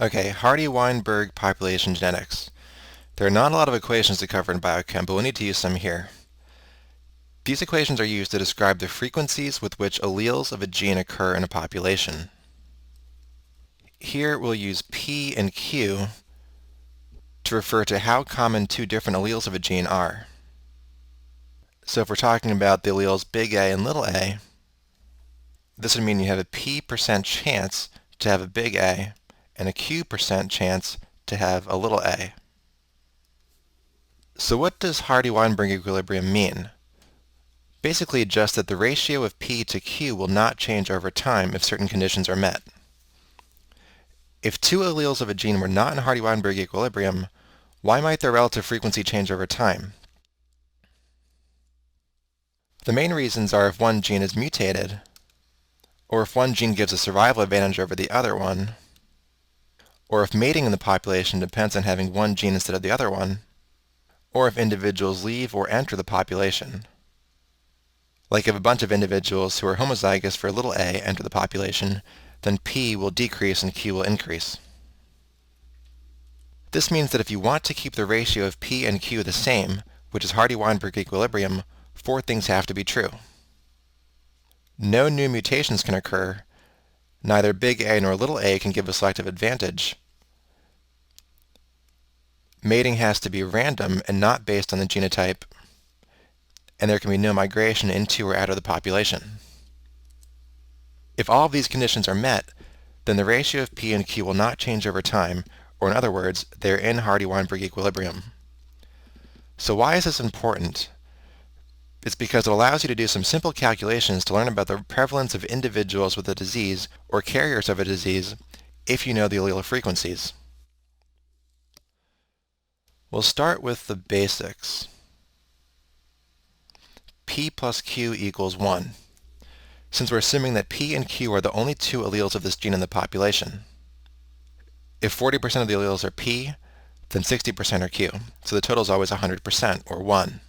Okay, Hardy-Weinberg population genetics. There are not a lot of equations to cover in biochem, but we'll need to use some here. These equations are used to describe the frequencies with which alleles of a gene occur in a population. Here we'll use P and Q to refer to how common two different alleles of a gene are. So if we're talking about the alleles big A and little a, this would mean you have a P% chance to have a big A and a Q% chance to have a little a. So what does Hardy-Weinberg equilibrium mean? Basically just that the ratio of P to Q will not change over time if certain conditions are met. If two alleles of a gene were not in Hardy-Weinberg equilibrium, why might their relative frequency change over time? The main reasons are if one gene is mutated, or if one gene gives a survival advantage over the other one, or if mating in the population depends on having one gene instead of the other one, or if individuals leave or enter the population. Like if a bunch of individuals who are homozygous for little a enter the population, then P will decrease and Q will increase. This means that if you want to keep the ratio of P and Q the same, which is Hardy-Weinberg equilibrium, four things have to be true. No new mutations can occur. Neither big A nor little a can give a selective advantage. Mating has to be random and not based on the genotype, and there can be no migration into or out of the population. If all of these conditions are met, then the ratio of P and Q will not change over time, or in other words, they are in Hardy-Weinberg equilibrium. So why is this important? It's because it allows you to do some simple calculations to learn about the prevalence of individuals with a disease or carriers of a disease if you know the allele frequencies. We'll start with the basics. P plus Q equals 1, since we're assuming that P and Q are the only two alleles of this gene in the population. If 40% of the alleles are P, then 60% are Q, so the total is always 100%, or 1.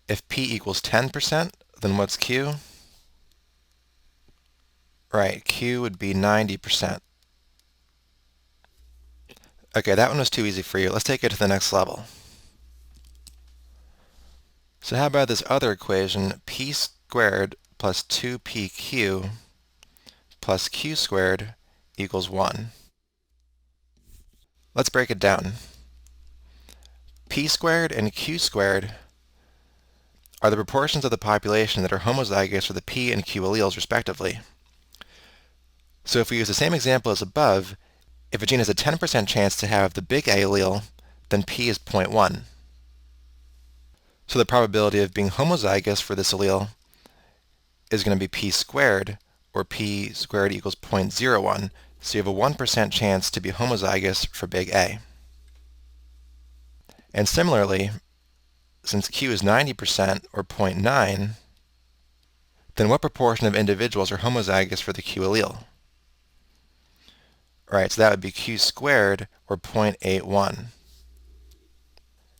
If P equals 10%, then what's Q? Right, Q would be 90%. Okay, that one was too easy for you. Let's take it to the next level. So how about this other equation, P squared plus 2PQ plus Q squared equals 1. Let's break it down. P squared and Q squared are the proportions of the population that are homozygous for the P and Q alleles respectively. So if we use the same example as above, if a gene has a 10% chance to have the big A allele, then P is 0.1. So the probability of being homozygous for this allele is going to be P squared, or P squared equals 0.01, so you have a 1% chance to be homozygous for big A. And similarly, since Q is 90%, or 0.9, then what proportion of individuals are homozygous for the Q allele? Right, so that would be Q squared, or 0.81.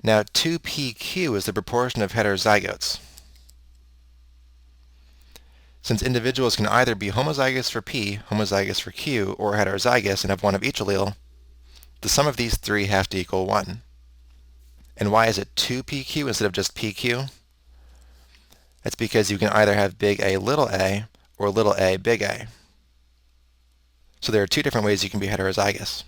Now 2PQ is the proportion of heterozygotes. Since individuals can either be homozygous for P, homozygous for Q, or heterozygous and have one of each allele, the sum of these three have to equal 1. And why is it 2PQ instead of just PQ? That's because you can either have big A little a or little a big A. So there are two different ways you can be heterozygous.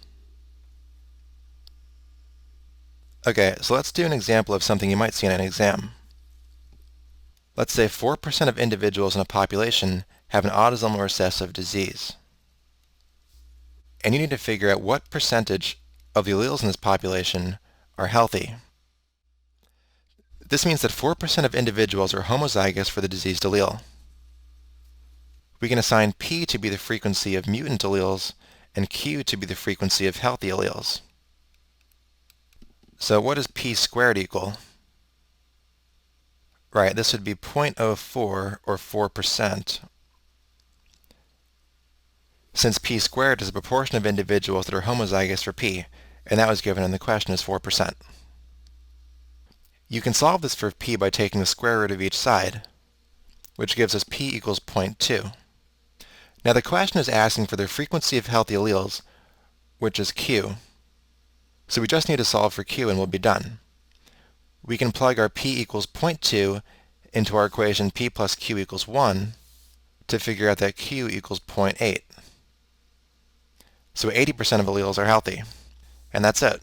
Okay, so let's do an example of something you might see in an exam. Let's say 4% of individuals in a population have an autosomal recessive disease. And you need to figure out what percentage of the alleles in this population are healthy. This means that 4% of individuals are homozygous for the diseased allele. We can assign P to be the frequency of mutant alleles and Q to be the frequency of healthy alleles. So what does P squared equal? Right, this would be 0.04, or 4%, since P squared is the proportion of individuals that are homozygous for P, and that was given in the question as 4%. You can solve this for P by taking the square root of each side, which gives us P equals 0.2. Now the question is asking for the frequency of healthy alleles, which is Q. So we just need to solve for Q and we'll be done. We can plug our P equals 0.2 into our equation P plus Q equals 1 to figure out that Q equals 0.8. So 80% of alleles are healthy. And that's it.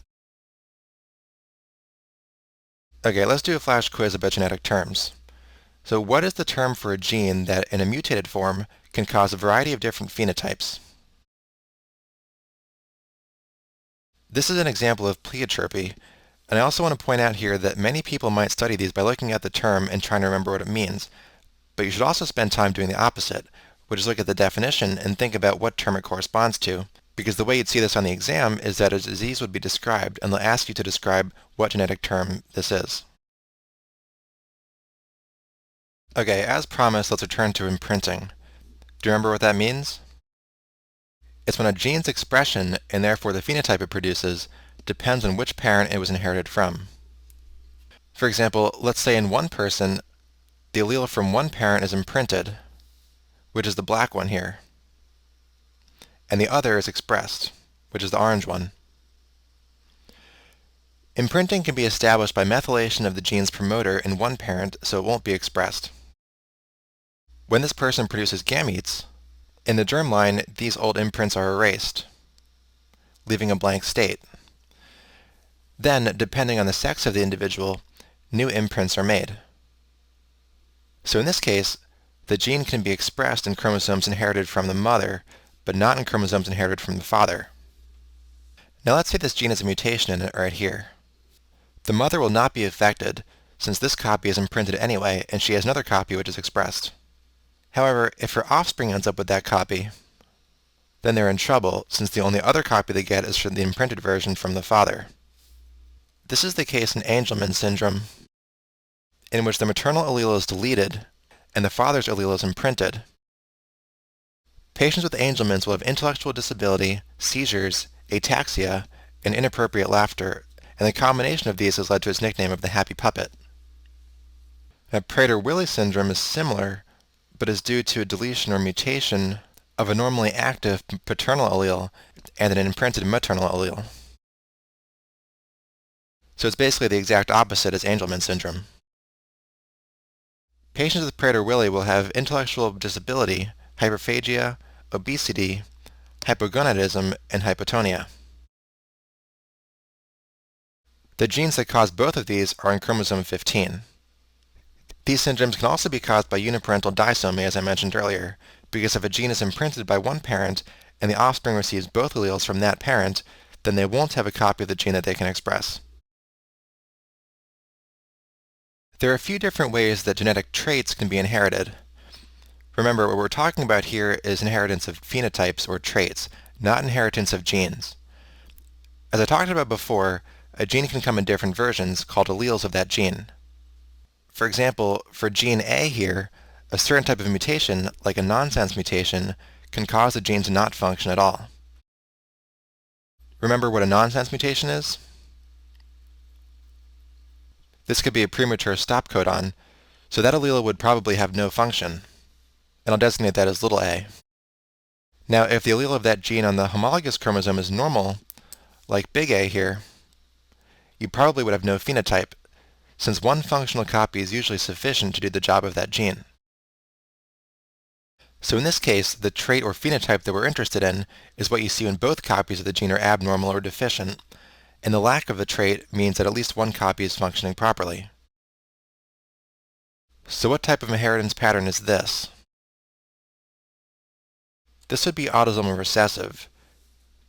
Okay, let's do a flash quiz about genetic terms. So what is the term for a gene that, in a mutated form, can cause a variety of different phenotypes? This is an example of pleiotropy, and I also want to point out here that many people might study these by looking at the term and trying to remember what it means. But you should also spend time doing the opposite, which is look at the definition and think about what term it corresponds to, because the way you'd see this on the exam is that a disease would be described, and they'll ask you to describe what genetic term this is. Okay, as promised, let's return to imprinting. Do you remember what that means? It's when a gene's expression, and therefore the phenotype it produces, depends on which parent it was inherited from. For example, let's say in one person, the allele from one parent is imprinted, which is the black one here, and the other is expressed, which is the orange one. Imprinting can be established by methylation of the gene's promoter in one parent, so it won't be expressed. When this person produces gametes, in the germline, these old imprints are erased, leaving a blank state. Then, depending on the sex of the individual, new imprints are made. So in this case, the gene can be expressed in chromosomes inherited from the mother, but not in chromosomes inherited from the father. Now let's say this gene has a mutation in it right here. The mother will not be affected, since this copy is imprinted anyway, and she has another copy which is expressed. However, if her offspring ends up with that copy, then they're in trouble, since the only other copy they get is from the imprinted version from the father. This is the case in Angelman syndrome, in which the maternal allele is deleted and the father's allele is imprinted. Patients with Angelman's will have intellectual disability, seizures, ataxia, and inappropriate laughter, and the combination of these has led to his nickname of the Happy Puppet. Now, Prader-Willi syndrome is similar, but is due to a deletion or mutation of a normally active paternal allele and an imprinted maternal allele. So it's basically the exact opposite as Angelman syndrome. Patients with Prader-Willi will have intellectual disability, hyperphagia, obesity, hypogonadism, and hypotonia. The genes that cause both of these are in chromosome 15. These syndromes can also be caused by uniparental disomy, as I mentioned earlier, because if a gene is imprinted by one parent and the offspring receives both alleles from that parent, then they won't have a copy of the gene that they can express. There are a few different ways that genetic traits can be inherited. Remember, what we're talking about here is inheritance of phenotypes or traits, not inheritance of genes. As I talked about before, a gene can come in different versions called alleles of that gene. For example, for gene A here, a certain type of mutation, like a nonsense mutation, can cause the gene to not function at all. Remember what a nonsense mutation is? This could be a premature stop codon, so that allele would probably have no function, and I'll designate that as little a. Now, if the allele of that gene on the homologous chromosome is normal, like big A here, you probably would have no phenotype, since one functional copy is usually sufficient to do the job of that gene. So in this case, the trait or phenotype that we're interested in is what you see when both copies of the gene are abnormal or deficient, and the lack of the trait means that at least one copy is functioning properly. So what type of inheritance pattern is this? This would be autosomal recessive.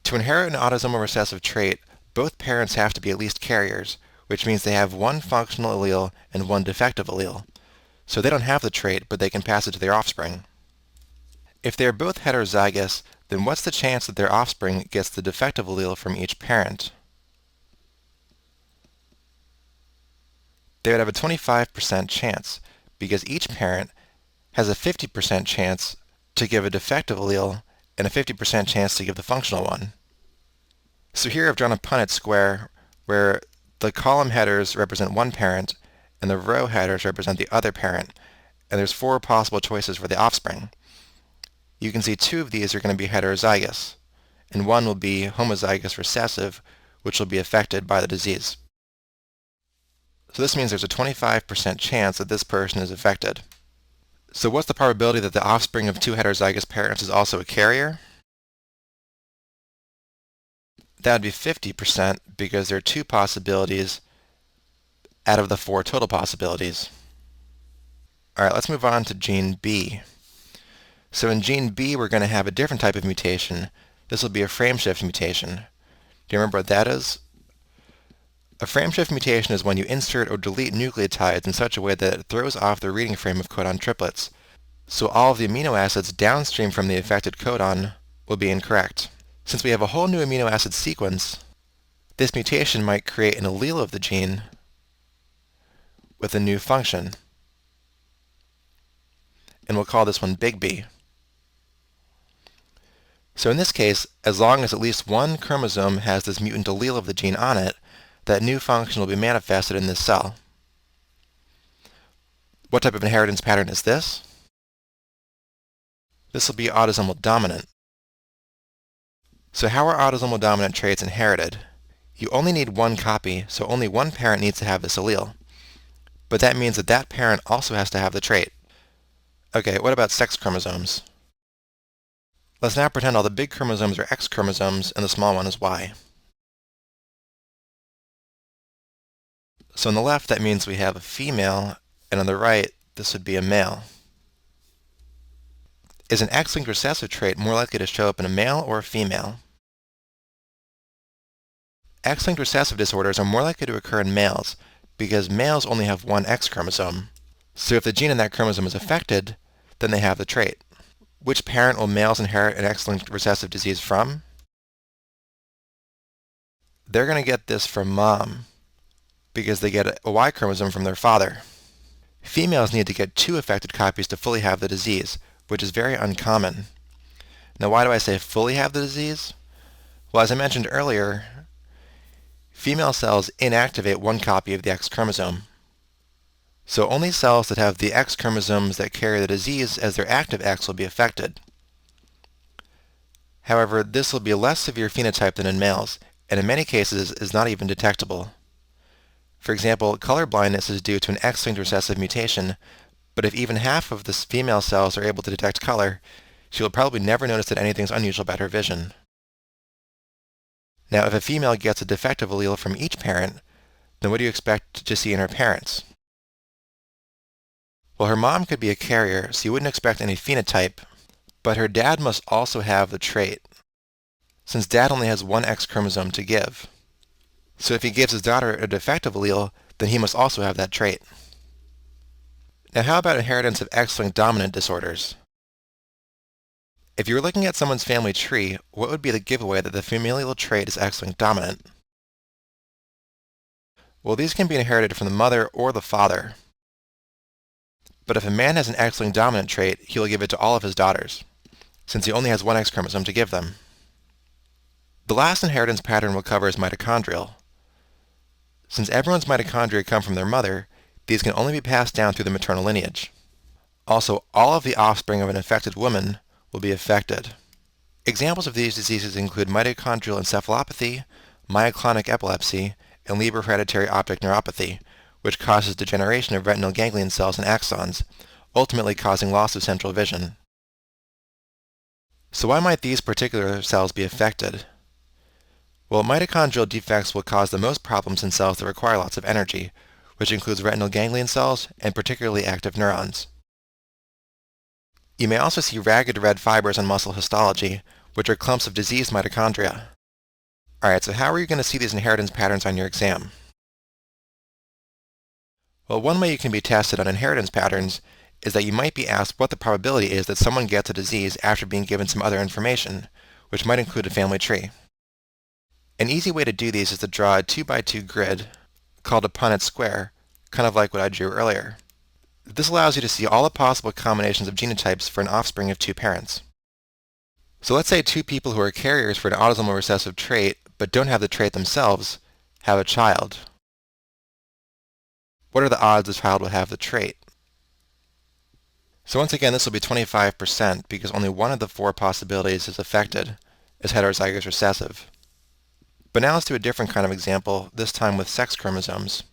To inherit an autosomal recessive trait, both parents have to be at least carriers, which means they have one functional allele and one defective allele. So they don't have the trait, but they can pass it to their offspring. If they are both heterozygous, then what's the chance that their offspring gets the defective allele from each parent? They would have a 25% chance, because each parent has a 50% chance to give a defective allele and a 50% chance to give the functional one. So here I've drawn a Punnett square where the column headers represent one parent and the row headers represent the other parent, and there's 4 possible choices for the offspring. you can see two of these are going to be heterozygous, and one will be homozygous recessive, which will be affected by the disease. So this means there's a 25% chance that this person is affected. So what's the probability that the offspring of two heterozygous parents is also a carrier? That would be 50% because there are two possibilities out of the four total possibilities. All right, let's move on to gene B. So in gene B, we're going to have a different type of mutation. This will be a frameshift mutation. Do you remember what that is? A frameshift mutation is when you insert or delete nucleotides in such a way that it throws off the reading frame of codon triplets. So all of the amino acids downstream from the affected codon will be incorrect. Since we have a whole new amino acid sequence, this mutation might create an allele of the gene with a new function. And we'll call this one big B. So in this case, as long as at least one chromosome has this mutant allele of the gene on it, that new function will be manifested in this cell. What type of inheritance pattern is this? This will be autosomal dominant. So how are autosomal dominant traits inherited? You only need one copy, so only one parent needs to have this allele. But that means that that parent also has to have the trait. Okay, what about sex chromosomes? Let's now pretend all the big chromosomes are X chromosomes and the small one is Y. So on the left, that means we have a female, and on the right, this would be a male. Is an X-linked recessive trait more likely to show up in a male or a female? X-linked recessive disorders are more likely to occur in males because males only have one X chromosome. So if the gene in that chromosome is affected, then they have the trait. Which parent will males inherit an X-linked recessive disease from? They're going to get this from mom because they get a Y chromosome from their father. Females need to get two affected copies to fully have the disease, which is very uncommon. Now why do I say fully have the disease? Well, as I mentioned earlier, female cells inactivate one copy of the X chromosome. So only cells that have the X chromosomes that carry the disease as their active X will be affected. However, this will be a less severe phenotype than in males, and in many cases is not even detectable. For example, color blindness is due to an X-linked recessive mutation, but if even half of the female cells are able to detect color, she will probably never notice that anything's unusual about her vision. Now, if a female gets a defective allele from each parent, then what do you expect to see in her parents? Well, her mom could be a carrier, so you wouldn't expect any phenotype, but her dad must also have the trait, since dad only has one X chromosome to give. So if he gives his daughter a defective allele, then he must also have that trait. Now how about inheritance of X-linked dominant disorders? If you were looking at someone's family tree, what would be the giveaway that the familial trait is X-linked dominant? Well, these can be inherited from the mother or the father. But if a man has an X-linked dominant trait, he will give it to all of his daughters, since he only has one X chromosome to give them. The last inheritance pattern we'll cover is mitochondrial. Since everyone's mitochondria come from their mother, these can only be passed down through the maternal lineage. Also, all of the offspring of an infected woman will be affected. Examples of these diseases include mitochondrial encephalopathy, myoclonic epilepsy, and Leber hereditary optic neuropathy, which causes degeneration of retinal ganglion cells and axons, ultimately causing loss of central vision. So why might these particular cells be affected? Well, mitochondrial defects will cause the most problems in cells that require lots of energy, which includes retinal ganglion cells and particularly active neurons. You may also see ragged red fibers on muscle histology, which are clumps of diseased mitochondria. Alright, so how are you going to see these inheritance patterns on your exam? Well, one way you can be tested on inheritance patterns is that you might be asked what the probability is that someone gets a disease after being given some other information, which might include a family tree. An easy way to do these is to draw a 2x2 grid called a Punnett square, kind of like what I drew earlier. This allows you to see all the possible combinations of genotypes for an offspring of two parents. So let's say two people who are carriers for an autosomal recessive trait but don't have the trait themselves have a child. What are the odds the child will have the trait? So once again, this will be 25% because only one of the four possibilities is affected, is heterozygous recessive. But now let's do a different kind of example, this time with sex chromosomes.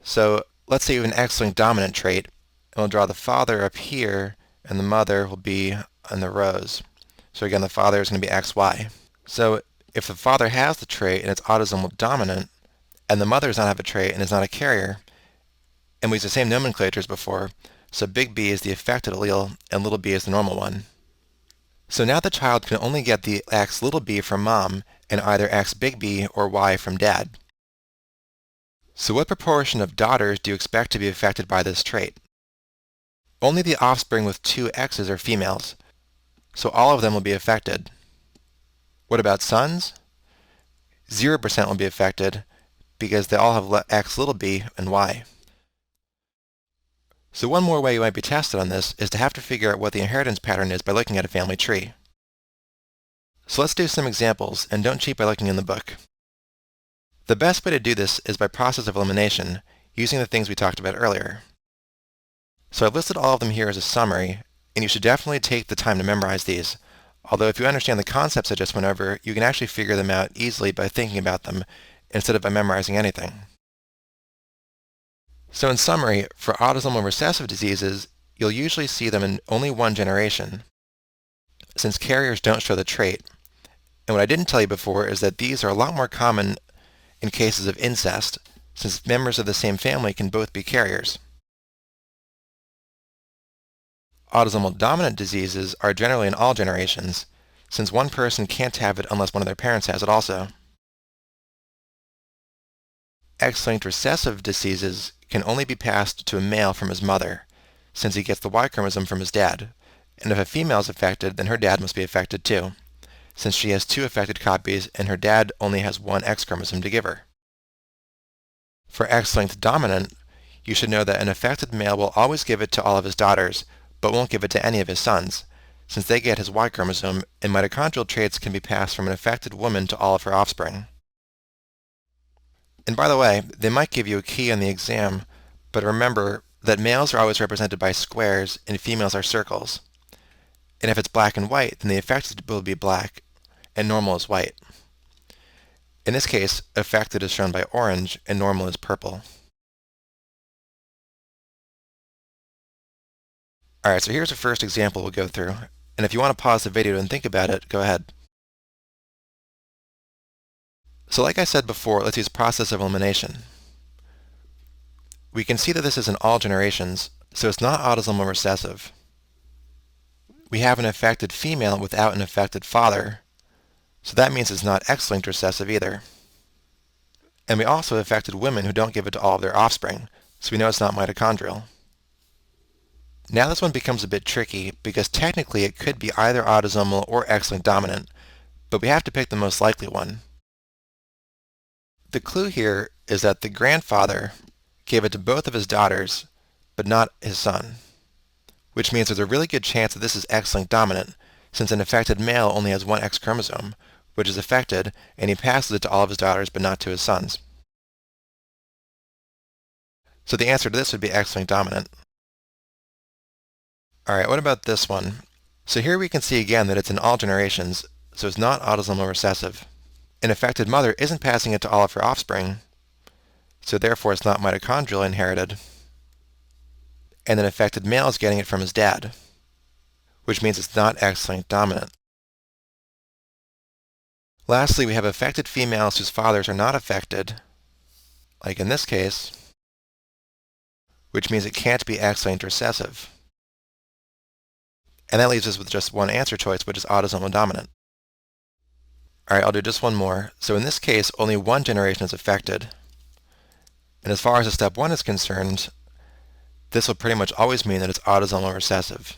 So let's say you have an X-linked dominant trait, and we'll draw the father up here, and the mother will be in the rows. So again, the father is going to be XY. So if the father has the trait and it's autosomal dominant, and the mother does not have a trait and is not a carrier, and we use the same nomenclature as before, so big B is the affected allele and little b is the normal one. So now the child can only get the X little b from mom and either X big B or Y from dad. So what proportion of daughters do you expect to be affected by this trait? Only the offspring with two X's are females, so all of them will be affected. What about sons? 0% will be affected because they all have X little b and Y. So one more way you might be tested on this is to have to figure out what the inheritance pattern is by looking at a family tree. So let's do some examples, and don't cheat by looking in the book. The best way to do this is by process of elimination, using the things we talked about earlier. So I've listed all of them here as a summary, and you should definitely take the time to memorize these, although if you understand the concepts I just went over, you can actually figure them out easily by thinking about them, instead of by memorizing anything. So in summary, for autosomal recessive diseases, you'll usually see them in only one generation, since carriers don't show the trait. And what I didn't tell you before is that these are a lot more common in cases of incest, since members of the same family can both be carriers. Autosomal dominant diseases are generally in all generations, since one person can't have it unless one of their parents has it also. X-linked recessive diseases can only be passed to a male from his mother, since he gets the Y chromosome from his dad, and if a female is affected, then her dad must be affected too, since she has two affected copies and her dad only has one X chromosome to give her. For X-linked dominant, you should know that an affected male will always give it to all of his daughters, but won't give it to any of his sons, since they get his Y chromosome, and mitochondrial traits can be passed from an affected woman to all of her offspring. And by the way, they might give you a key on the exam, but remember that males are always represented by squares and females are circles. And if it's black and white, then the affected will be black and normal is white. In this case, affected is shown by orange and normal is purple. Alright, so here's the first example we'll go through, and if you want to pause the video and think about it, go ahead. So like I said before, let's use process of elimination. We can see that this is in all generations, so it's not autosomal recessive. We have an affected female without an affected father, so that means it's not X-linked recessive either. And we also have affected women who don't give it to all of their offspring, so we know it's not mitochondrial. Now this one becomes a bit tricky because technically it could be either autosomal or X-linked dominant, but we have to pick the most likely one. The clue here is that the grandfather gave it to both of his daughters, but not his son, which means there's a really good chance that this is X-linked dominant, since an affected male only has one X chromosome, which is affected, and he passes it to all of his daughters, but not to his sons. So the answer to this would be X-linked dominant. Alright, what about this one? So here we can see again that it's in all generations, so it's not autosomal recessive. An affected mother isn't passing it to all of her offspring, so therefore it's not mitochondrial inherited. And an affected male is getting it from his dad, which means it's not X-linked dominant. Lastly, we have affected females whose fathers are not affected, like in this case, which means it can't be X-linked recessive. And that leaves us with just one answer choice, which is autosomal dominant. Alright, I'll do just one more. So in this case, only one generation is affected. And as far as the step 1 is concerned, this will pretty much always mean that it's autosomal recessive.